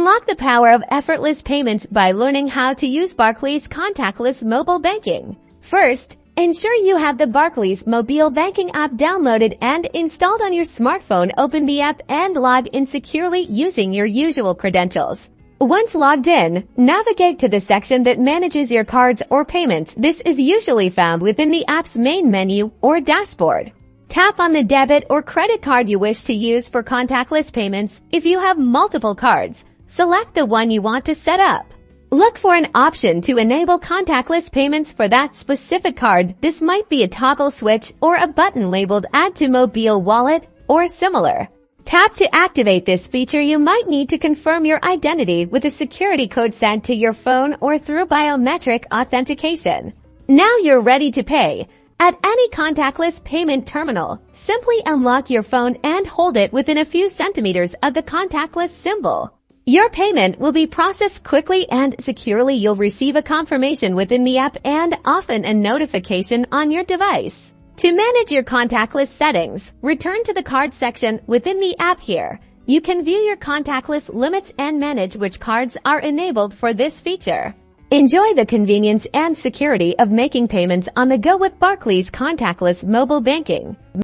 Unlock the power of effortless payments by learning how to use Barclays contactless mobile banking. First, ensure you have the Barclays Mobile Banking app downloaded and installed on your smartphone. Open the app and log in securely using your usual credentials. Once logged in, navigate to the section that manages your cards or payments. This is usually found within the app's main menu or dashboard. Tap on the debit or credit card you wish to use for contactless payments. If you have multiple cards, select the one you want to set up. Look for an option to enable contactless payments for that specific card. This might be a toggle switch or a button labeled Add to Mobile Wallet or similar. Tap to activate this feature. You might need to confirm your identity with a security code sent to your phone or through biometric authentication. Now you're ready to pay. At any contactless payment terminal, simply unlock your phone and hold it within a few centimeters of the contactless symbol. Your payment will be processed quickly and securely. You'll receive a confirmation within the app and often a notification on your device. To manage your contactless settings, return to the card section within the app here. You can view your contactless limits and manage which cards are enabled for this feature. Enjoy the convenience and security of making payments on the go with Barclays contactless mobile banking.